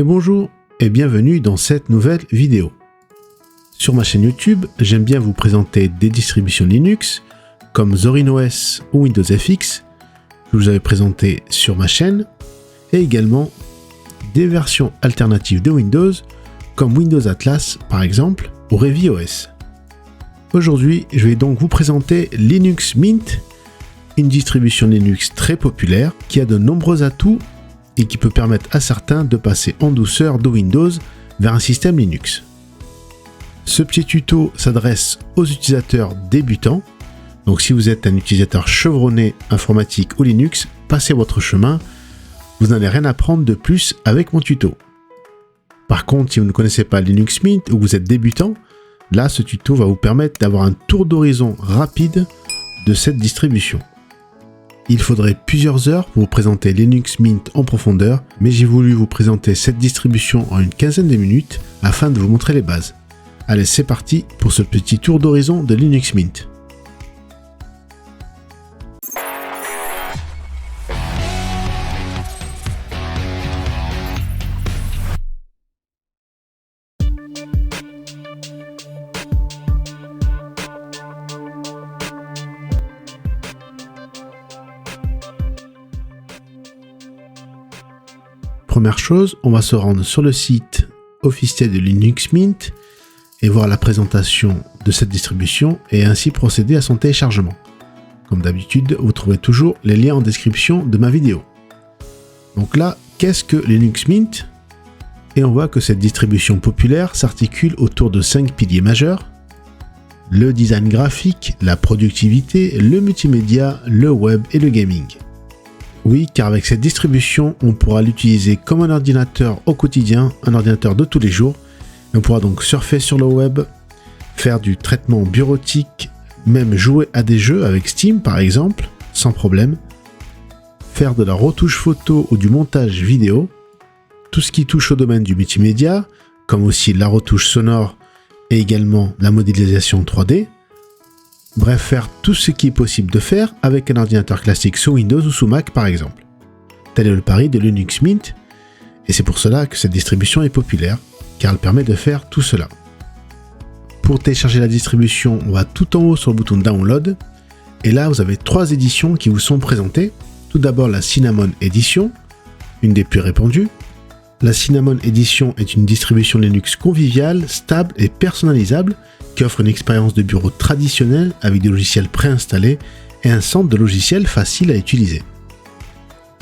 Et bonjour et bienvenue dans cette nouvelle vidéo. Sur ma chaîne YouTube, j'aime bien vous présenter des distributions Linux comme Zorin OS ou Windows FX que je vous avais présenté sur ma chaîne et également des versions alternatives de Windows comme Windows Atlas par exemple ou Revi OS. Aujourd'hui, je vais donc vous présenter Linux Mint, une distribution Linux très populaire qui a de nombreux atouts et qui peut permettre à certains de passer en douceur de Windows vers un système Linux. Ce petit tuto s'adresse aux utilisateurs débutants, donc si vous êtes un utilisateur chevronné informatique ou Linux, passez votre chemin, vous n'allez rien apprendre de plus avec mon tuto. Par contre, si vous ne connaissez pas Linux Mint ou que vous êtes débutant, là ce tuto va vous permettre d'avoir un tour d'horizon rapide de cette distribution. Il faudrait plusieurs heures pour vous présenter Linux Mint en profondeur, mais j'ai voulu vous présenter cette distribution en une quinzaine de minutes afin de vous montrer les bases. Allez, c'est parti pour ce petit tour d'horizon de Linux Mint. Première chose, on va se rendre sur le site officiel de Linux Mint et voir la présentation de cette distribution et ainsi procéder à son téléchargement. Comme d'habitude, vous trouverez toujours les liens en description de ma vidéo. Donc là, qu'est-ce que Linux Mint ? Et on voit que cette distribution populaire s'articule autour de 5 piliers majeurs: le design graphique, la productivité, le multimédia, le web et le gaming. Oui, car avec cette distribution, on pourra l'utiliser comme un ordinateur au quotidien, un ordinateur de tous les jours. On pourra donc surfer sur le web, faire du traitement bureautique, même jouer à des jeux avec Steam par exemple, sans problème, faire de la retouche photo ou du montage vidéo, tout ce qui touche au domaine du multimédia, comme aussi la retouche sonore et également la modélisation 3D. Bref, faire tout ce qui est possible de faire avec un ordinateur classique sous Windows ou sous Mac par exemple. Tel est le pari de Linux Mint, et c'est pour cela que cette distribution est populaire, car elle permet de faire tout cela. Pour télécharger la distribution, on va tout en haut sur le bouton Download, et là vous avez 3 éditions qui vous sont présentées. Tout d'abord la Cinnamon Edition, une des plus répandues. La Cinnamon Edition est une distribution Linux conviviale, stable et personnalisable, qui offre une expérience de bureau traditionnelle avec des logiciels préinstallés et un centre de logiciels facile à utiliser.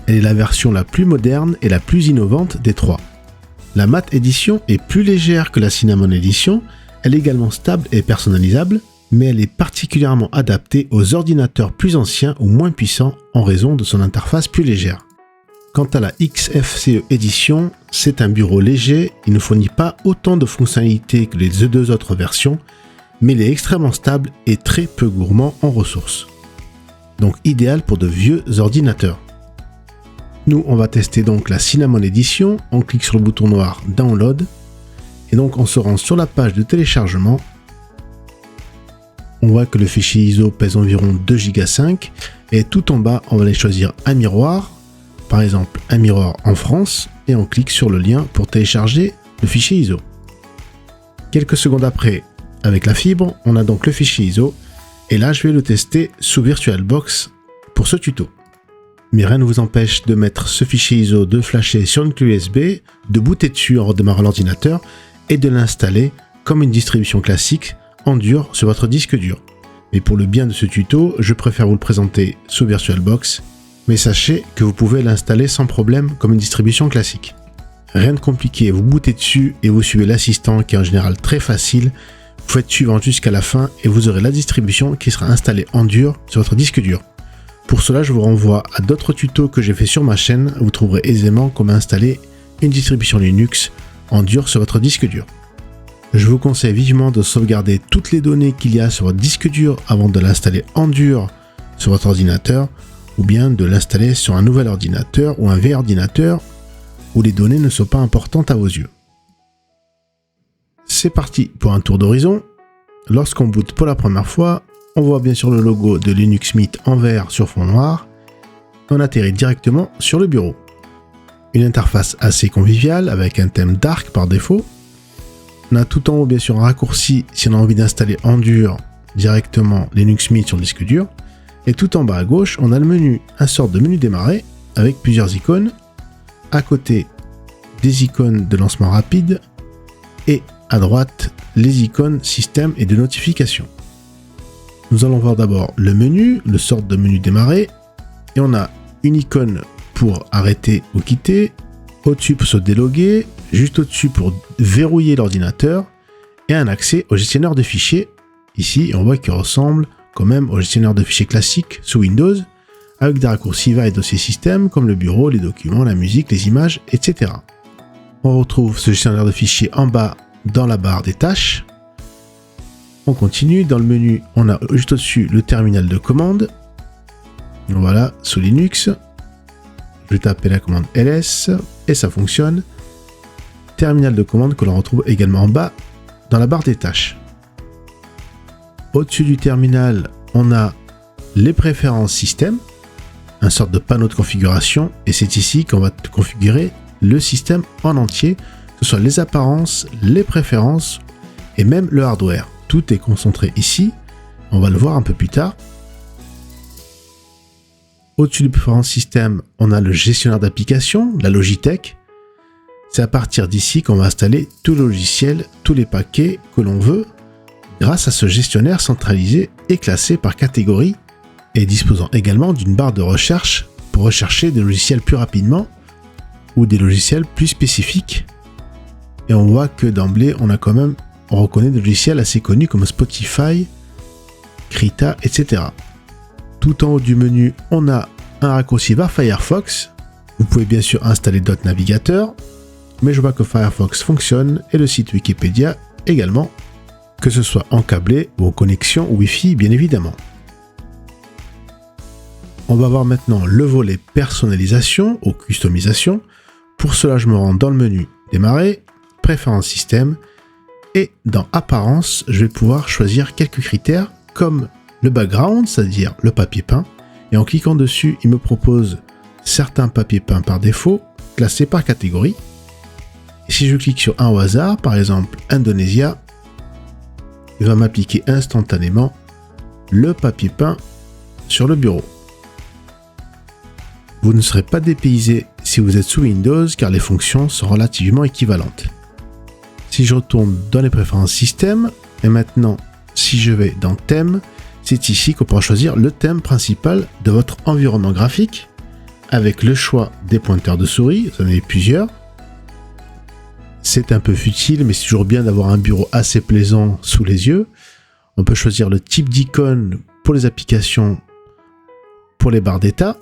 Elle est la version la plus moderne et la plus innovante des 3. La Matte Edition est plus légère que la Cinnamon Edition, elle est également stable et personnalisable, mais elle est particulièrement adaptée aux ordinateurs plus anciens ou moins puissants en raison de son interface plus légère. Quant à la XFCE Edition, c'est un bureau léger, il ne fournit pas autant de fonctionnalités que les 2 autres versions, mais il est extrêmement stable et très peu gourmand en ressources. Donc idéal pour de vieux ordinateurs. Nous, on va tester donc la Cinnamon Edition, on clique sur le bouton noir Download, et donc on se rend sur la page de téléchargement. On voit que le fichier ISO pèse environ 2,5 Go, et tout en bas, on va aller choisir un miroir, par exemple un miroir en France, et on clique sur le lien pour télécharger le fichier ISO. Quelques secondes après, avec la fibre, on a donc le fichier ISO, et là je vais le tester sous VirtualBox pour ce tuto. Mais rien ne vous empêche de mettre ce fichier ISO, de flasher sur une clé USB, de booter dessus en redémarrant l'ordinateur, et de l'installer comme une distribution classique en dur sur votre disque dur. Mais pour le bien de ce tuto, je préfère vous le présenter sous VirtualBox, mais sachez que vous pouvez l'installer sans problème comme une distribution classique. Rien de compliqué, vous bootez dessus et vous suivez l'assistant qui est en général très facile. Vous faites suivant jusqu'à la fin et vous aurez la distribution qui sera installée en dur sur votre disque dur. Pour cela, je vous renvoie à d'autres tutos que j'ai fait sur ma chaîne. Vous trouverez aisément comment installer une distribution Linux en dur sur votre disque dur. Je vous conseille vivement de sauvegarder toutes les données qu'il y a sur votre disque dur avant de l'installer en dur sur votre ordinateur, ou bien de l'installer sur un nouvel ordinateur ou un vieil ordinateur où les données ne sont pas importantes à vos yeux. C'est parti pour un tour d'horizon. Lorsqu'on boot pour la première fois, on voit bien sûr le logo de Linux Mint en vert sur fond noir. On atterrit directement sur le bureau. une interface assez conviviale avec un thème dark par défaut. On a tout en haut bien sûr un raccourci si on a envie d'installer en dur directement Linux Mint sur le disque dur. Et tout en bas à gauche, on a le menu, un sort de menu démarrer avec plusieurs icônes. À côté, des icônes de lancement rapide et à droite, les icônes système et de notification. Nous allons voir d'abord le menu, le sort de menu démarrer, et on a une icône pour arrêter ou quitter, au-dessus pour se déloguer, juste au-dessus pour verrouiller l'ordinateur, et un accès au gestionnaire de fichiers. Ici, on voit qu'il ressemble quand même au gestionnaire de fichiers classique sous Windows, avec des raccourcis vers les dossiers système comme le bureau, les documents, la musique, les images, etc. On retrouve ce gestionnaire de fichiers en bas dans la barre des tâches. On continue, dans le menu, on a juste au-dessus le terminal de commande. Voilà, sous Linux. Je vais taper la commande ls et ça fonctionne. Terminal de commande que l'on retrouve également en bas dans la barre des tâches. Au-dessus du terminal, on a les préférences système, un sorte de panneau de configuration, et c'est ici qu'on va configurer le système en entier, que ce soit les apparences, les préférences et même le hardware. Tout est concentré ici, on va le voir un peu plus tard. Au-dessus du préférences système, on a le gestionnaire d'applications, la Logitech. C'est à partir d'ici qu'on va installer tout le logiciel, tous les paquets que l'on veut, grâce à ce gestionnaire centralisé et classé par catégorie, et disposant également d'une barre de recherche pour rechercher des logiciels plus rapidement ou des logiciels plus spécifiques. Et on voit que d'emblée, on reconnaît des logiciels assez connus comme Spotify, Krita, etc. Tout en haut du menu, on a un raccourci vers Firefox. Vous pouvez bien sûr installer d'autres navigateurs, mais je vois que Firefox fonctionne et le site Wikipédia également, que ce soit en câblé ou en connexion Wi-Fi bien évidemment. On va voir maintenant le volet personnalisation ou customisation. Pour cela, je me rends dans le menu démarrer, préférences système, et dans apparence, je vais pouvoir choisir quelques critères comme le background, c'est-à-dire le papier peint. Et en cliquant dessus, il me propose certains papiers peints par défaut, classés par catégorie. Et si je clique sur un au hasard, par exemple Indonésia, il va m'appliquer instantanément le papier peint sur le bureau. Vous ne serez pas dépaysé si vous êtes sous Windows car les fonctions sont relativement équivalentes. Si je retourne dans les préférences système, et maintenant si je vais dans thème, c'est ici qu'on pourra choisir le thème principal de votre environnement graphique avec le choix des pointeurs de souris, vous en avez plusieurs. C'est un peu futile mais c'est toujours bien d'avoir un bureau assez plaisant sous les yeux. On peut choisir le type d'icône pour les applications, pour les barres d'état.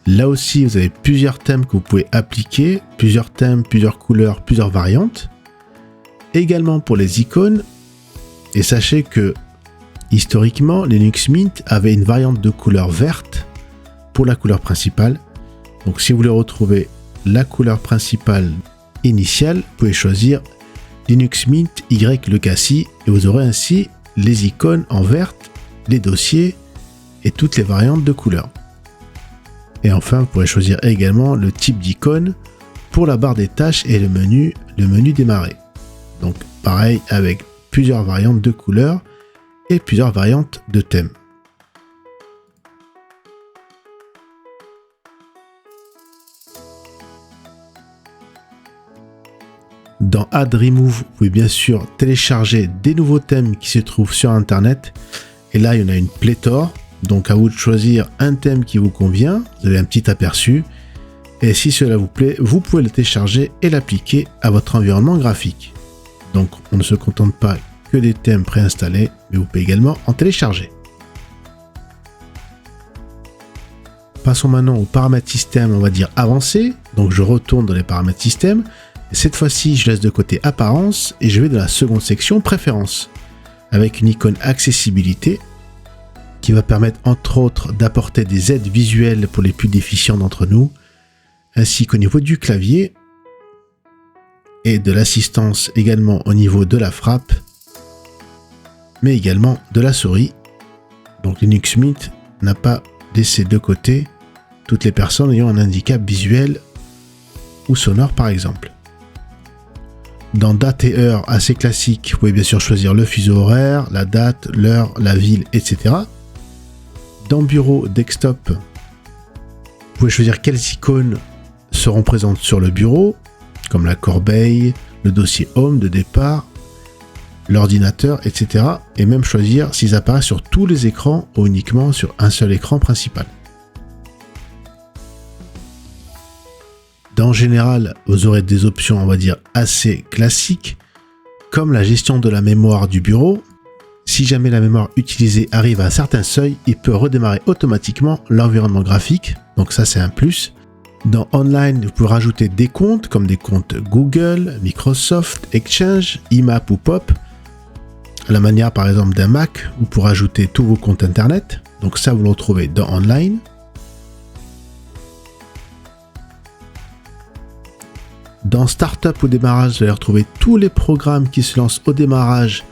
Là aussi, vous avez plusieurs thèmes que vous pouvez appliquer, plusieurs thèmes, plusieurs couleurs, plusieurs variantes. Également pour les icônes. Et sachez que, historiquement, Linux Mint avait une variante de couleur verte pour la couleur principale. Donc si vous voulez retrouver la couleur principale initiale, vous pouvez choisir Linux Mint Y le cassis et vous aurez ainsi les icônes en verte, les dossiers et toutes les variantes de couleurs. Et enfin, vous pourrez choisir également le type d'icône pour la barre des tâches et le menu démarrer. Donc pareil avec plusieurs variantes de couleurs et plusieurs variantes de thèmes. Dans Add Remove, vous pouvez bien sûr télécharger des nouveaux thèmes qui se trouvent sur internet. Et là, il y en a une pléthore. Donc à vous de choisir un thème qui vous convient, vous avez un petit aperçu, et si cela vous plaît, vous pouvez le télécharger et l'appliquer à votre environnement graphique. Donc on ne se contente pas que des thèmes préinstallés, mais vous pouvez également en télécharger. Passons maintenant aux paramètres système, on va dire avancés, donc je retourne dans les paramètres système, et cette fois-ci je laisse de côté apparence, et je vais dans la seconde section préférences, avec une icône accessibilité, qui va permettre entre autres d'apporter des aides visuelles pour les plus déficients d'entre nous, ainsi qu'au niveau du clavier et de l'assistance également au niveau de la frappe, mais également de la souris. Donc Linux Mint n'a pas laissé de côté toutes les personnes ayant un handicap visuel ou sonore par exemple. Dans date et heure assez classique, vous pouvez bien sûr choisir le fuseau horaire, la date, l'heure, la ville, etc. Dans bureau desktop, vous pouvez choisir quelles icônes seront présentes sur le bureau, comme la corbeille, le dossier home de départ, l'ordinateur, etc. Et même choisir s'ils apparaissent sur tous les écrans ou uniquement sur un seul écran principal. Dans général, vous aurez des options, on va dire, assez classiques, comme la gestion de la mémoire du bureau. Si jamais la mémoire utilisée arrive à un certain seuil, il peut redémarrer automatiquement l'environnement graphique, donc ça c'est un plus. Dans Online, vous pouvez rajouter des comptes, comme des comptes Google, Microsoft, Exchange, IMAP ou POP. À la manière par exemple d'un Mac, vous pourrez ajouter tous vos comptes Internet, donc ça vous le retrouvez dans Online. Dans Startup au démarrage, vous allez retrouver tous les programmes qui se lancent au démarrage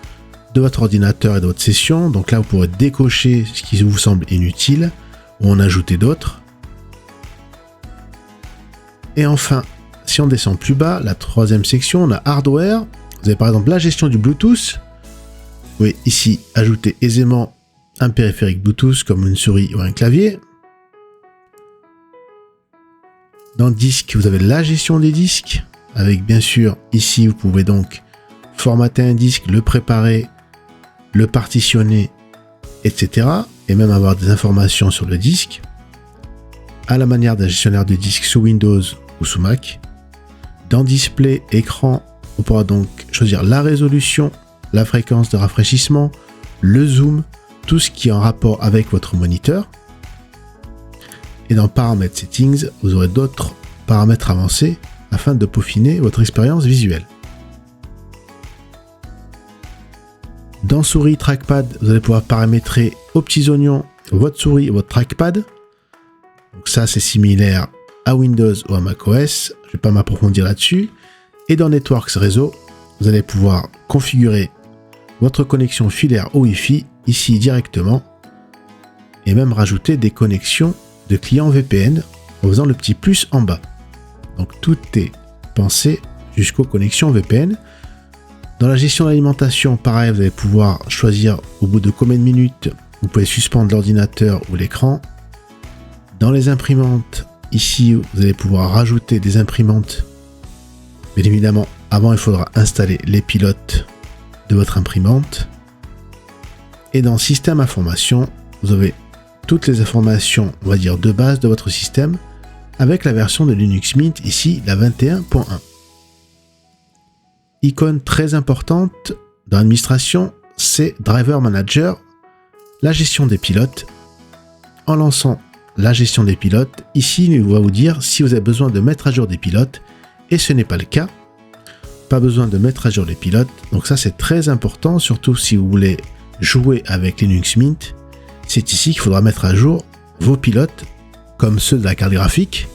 de votre ordinateur et de votre session. Donc là, vous pourrez décocher ce qui vous semble inutile ou en ajouter d'autres. Et enfin, si on descend plus bas, la troisième section, on a Hardware. Vous avez par exemple la gestion du Bluetooth. Vous pouvez ici ajouter aisément un périphérique Bluetooth comme une souris ou un clavier. Dans Disque, vous avez la gestion des disques, avec bien sûr, ici, vous pouvez donc formater un disque, le préparer, le partitionner, etc. Et même avoir des informations sur le disque, à la manière d'un gestionnaire de disque sous Windows ou sous Mac. Dans Display, écran, on pourra donc choisir la résolution, la fréquence de rafraîchissement, le zoom, tout ce qui est en rapport avec votre moniteur. Et dans Paramètres Settings, vous aurez d'autres paramètres avancés afin de peaufiner votre expérience visuelle. Dans Souris Trackpad, vous allez pouvoir paramétrer aux petits oignons votre souris et votre trackpad. Donc ça, c'est similaire à Windows ou à macOS. Je ne vais pas m'approfondir là-dessus. Et dans Networks Réseau, vous allez pouvoir configurer votre connexion filaire au Wi-Fi ici directement et même rajouter des connexions de clients VPN en faisant le petit plus en bas. Donc tout est pensé jusqu'aux connexions VPN. Dans la gestion de l'alimentation, pareil, vous allez pouvoir choisir au bout de combien de minutes vous pouvez suspendre l'ordinateur ou l'écran. Dans les imprimantes, ici vous allez pouvoir rajouter des imprimantes. Bien évidemment, avant il faudra installer les pilotes de votre imprimante. Et dans Système Information, vous avez toutes les informations, on va dire, de base de votre système avec la version de Linux Mint, ici la 21.1. Icône très importante dans l'administration, c'est Driver Manager, la gestion des pilotes. En lançant la gestion des pilotes, ici il va vous dire si vous avez besoin de mettre à jour des pilotes et ce n'est pas le cas. Pas besoin de mettre à jour les pilotes, donc ça c'est très important, surtout si vous voulez jouer avec Linux Mint. C'est ici qu'il faudra mettre à jour vos pilotes, comme ceux de la carte graphique.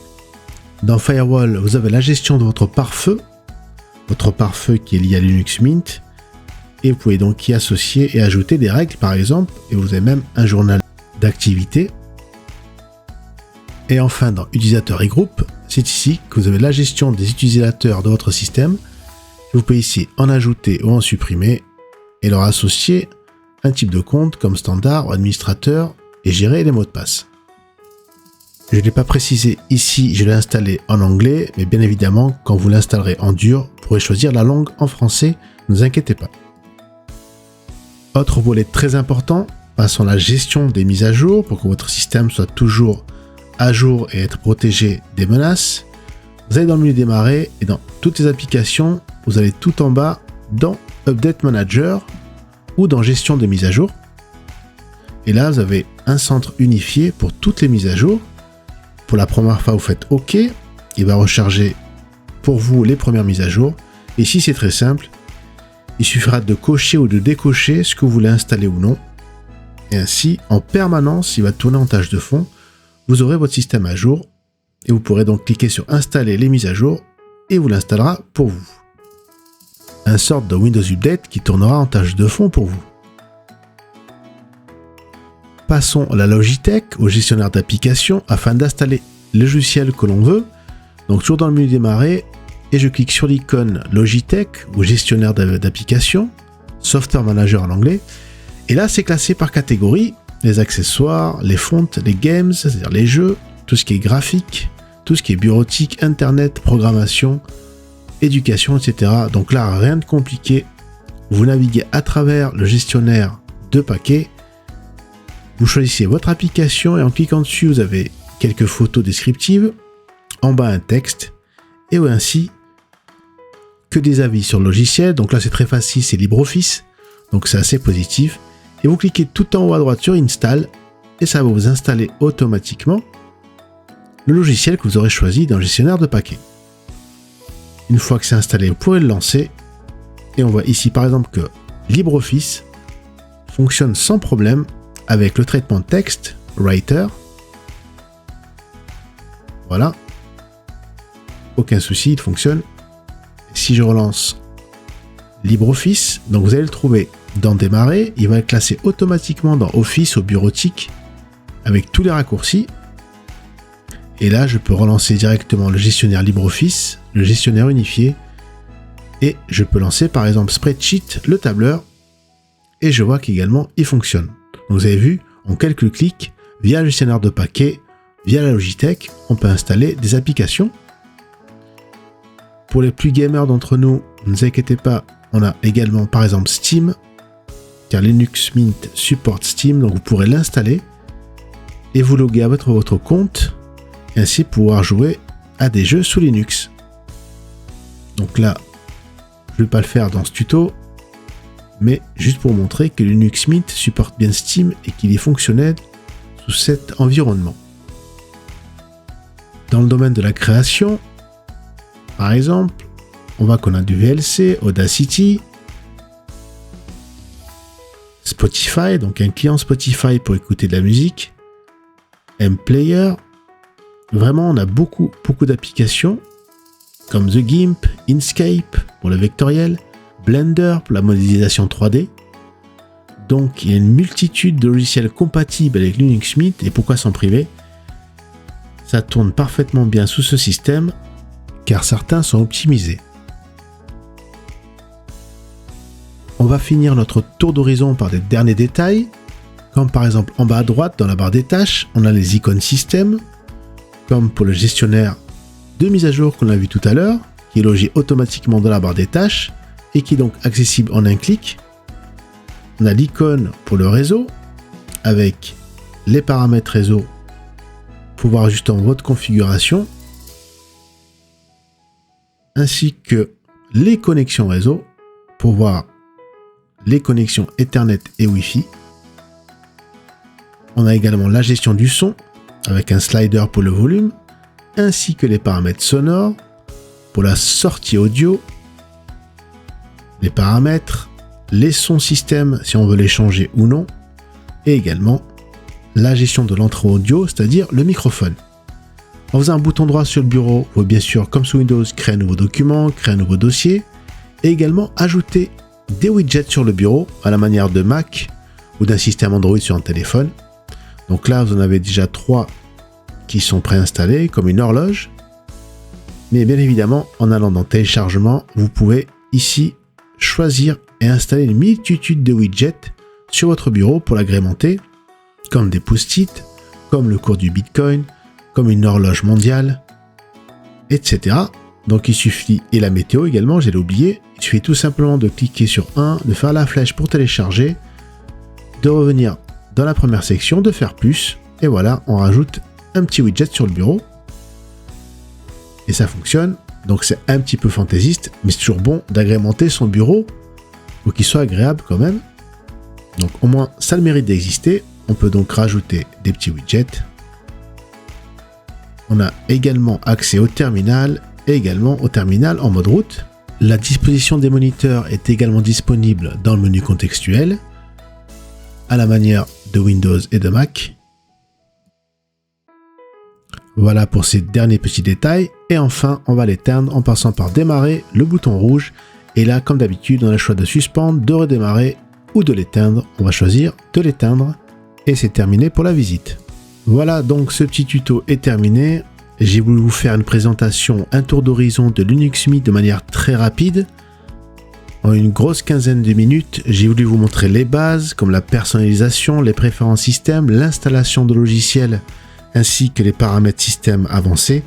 Dans Firewall, vous avez la gestion de votre pare-feu qui est lié à Linux Mint, et vous pouvez donc y associer et ajouter des règles par exemple, et vous avez même un journal d'activité. Et enfin dans Utilisateurs et groupes, c'est ici que vous avez la gestion des utilisateurs de votre système. Vous pouvez ici en ajouter ou en supprimer, et leur associer un type de compte comme standard ou administrateur et gérer les mots de passe. Je ne l'ai pas précisé ici, je l'ai installé en anglais, mais bien évidemment, quand vous l'installerez en dur, vous pourrez choisir la langue en français, ne vous inquiétez pas. Autre volet très important, passons à la gestion des mises à jour pour que votre système soit toujours à jour et être protégé des menaces. Vous allez dans le menu démarrer et dans toutes les applications, vous allez tout en bas dans Update Manager ou dans gestion de mise à jour. Et là, vous avez un centre unifié pour toutes les mises à jour. Pour la première fois, vous faites OK. Il va recharger pour vous les premières mises à jour. Et ici, c'est très simple. Il suffira de cocher ou de décocher ce que vous voulez installer ou non. Et ainsi, en permanence, il va tourner en tâche de fond. Vous aurez votre système à jour. Et vous pourrez donc cliquer sur Installer les mises à jour. Et vous l'installera pour vous. Un sorte de Windows Update qui tournera en tâche de fond pour vous. Passons à la Logitech, au gestionnaire d'applications, afin d'installer le logiciel que l'on veut. Donc toujours dans le menu démarrer, et je clique sur l'icône Logitech, ou gestionnaire d'applications, Software Manager en anglais. Et là, c'est classé par catégorie, les accessoires, les fontes, les games, c'est-à-dire les jeux, tout ce qui est graphique, tout ce qui est bureautique, internet, programmation, éducation, etc. Donc là, rien de compliqué. Vous naviguez à travers le gestionnaire de paquets. Vous choisissez votre application et en cliquant dessus, vous avez quelques photos descriptives. En bas, un texte. Et ainsi que des avis sur le logiciel. Donc là, c'est très facile, c'est LibreOffice. Donc c'est assez positif. Et vous cliquez tout en haut à droite sur Install. Et ça va vous installer automatiquement le logiciel que vous aurez choisi dans le gestionnaire de paquets. Une fois que c'est installé, vous pourrez le lancer. Et on voit ici par exemple que LibreOffice fonctionne sans problème avec le traitement de texte, Writer. Voilà. Aucun souci, il fonctionne. Si je relance LibreOffice, donc vous allez le trouver dans Démarrer, il va être classé automatiquement dans Office au bureautique avec tous les raccourcis. Et là, je peux relancer directement le gestionnaire LibreOffice, le gestionnaire unifié, et je peux lancer par exemple Spreadsheet, le tableur, et je vois qu'également il fonctionne. Donc vous avez vu, en quelques clics, via le gestionnaire de paquets, via la Logitech, on peut installer des applications. Pour les plus gamers d'entre nous, ne vous inquiétez pas, on a également par exemple Steam, car Linux Mint supporte Steam, donc vous pourrez l'installer et vous loguer à votre compte et ainsi pouvoir jouer à des jeux sous Linux. Donc là, je ne vais pas le faire dans ce tuto, mais juste pour montrer que Linux Mint supporte bien Steam et qu'il est fonctionnel sous cet environnement. Dans le domaine de la création, par exemple, on voit qu'on a du VLC, Audacity, Spotify, donc un client Spotify pour écouter de la musique, MPlayer. Vraiment, on a beaucoup d'applications comme The Gimp, Inkscape pour le vectoriel, Blender pour la modélisation 3D. Donc, il y a une multitude de logiciels compatibles avec Linux Mint et pourquoi s'en priver? Ça tourne parfaitement bien sous ce système car certains sont optimisés. On va finir notre tour d'horizon par des derniers détails, comme par exemple en bas à droite dans la barre des tâches, on a les icônes système, comme pour le gestionnaire de mise à jour qu'on a vu tout à l'heure, qui est logé automatiquement dans la barre des tâches et qui est donc accessible en un clic. On a l'icône pour le réseau, avec les paramètres réseau pour voir justement votre configuration, ainsi que les connexions réseau pour voir les connexions Ethernet et Wi-Fi. On a également la gestion du son avec un slider pour le volume, ainsi que les paramètres sonores pour la sortie audio, les paramètres, les sons système si on veut les changer ou non, et également la gestion de l'entrée audio, c'est-à-dire le microphone. En faisant un bouton droit sur le bureau, vous pouvez bien sûr, comme sous Windows, créer un nouveau document, créer un nouveau dossier, et également ajouter des widgets sur le bureau, à la manière de Mac ou d'un système Android sur un téléphone. Donc là, vous en avez déjà 3 qui sont préinstallés, comme une horloge. Mais bien évidemment, en allant dans téléchargement, vous pouvez ici choisir et installer une multitude de widgets sur votre bureau pour l'agrémenter, comme des post-it, comme le cours du Bitcoin, comme une horloge mondiale, etc. Donc il suffit, et la météo également, j'ai oublié, il suffit tout simplement de cliquer sur un, de faire la flèche pour télécharger, de revenir dans la première section, de faire plus, et voilà, on rajoute un petit widget sur le bureau, et ça fonctionne. Donc c'est un petit peu fantaisiste, mais c'est toujours bon d'agrémenter son bureau pour qu'il soit agréable quand même. Donc au moins ça a le mérite d'exister. On peut donc rajouter des petits widgets. On a également accès au terminal et également au terminal en mode route. La disposition des moniteurs est également disponible dans le menu contextuel, à la manière de Windows et de Mac. Voilà pour ces derniers petits détails. Et enfin, on va l'éteindre en passant par démarrer, le bouton rouge. Et là, comme d'habitude, on a le choix de suspendre, de redémarrer ou de l'éteindre. On va choisir de l'éteindre. Et c'est terminé pour la visite. Voilà, donc ce petit tuto est terminé. J'ai voulu vous faire une présentation, un tour d'horizon de Linux Mint de manière très rapide. En une grosse quinzaine de minutes, j'ai voulu vous montrer les bases comme la personnalisation, les préférences système, l'installation de logiciels ainsi que les paramètres système avancés.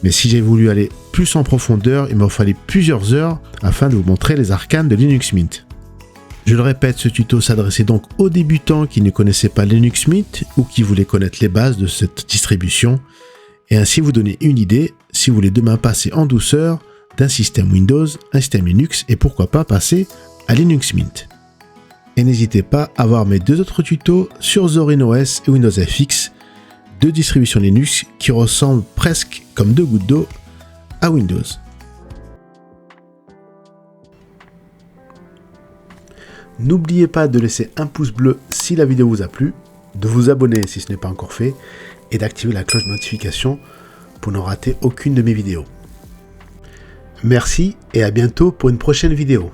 Mais si j'ai voulu aller plus en profondeur, il m'a fallu plusieurs heures afin de vous montrer les arcanes de Linux Mint. Je le répète, ce tuto s'adressait donc aux débutants qui ne connaissaient pas Linux Mint ou qui voulaient connaître les bases de cette distribution et ainsi vous donner une idée si vous voulez demain passer en douceur d'un système Windows, un système Linux et pourquoi pas passer à Linux Mint. Et n'hésitez pas à voir mes deux autres tutos sur Zorin OS et Windows FX, deux distributions Linux qui ressemblent presque comme deux gouttes d'eau à Windows. N'oubliez pas de laisser un pouce bleu si la vidéo vous a plu, de vous abonner si ce n'est pas encore fait et d'activer la cloche de notification pour ne rater aucune de mes vidéos. Merci et à bientôt pour une prochaine vidéo.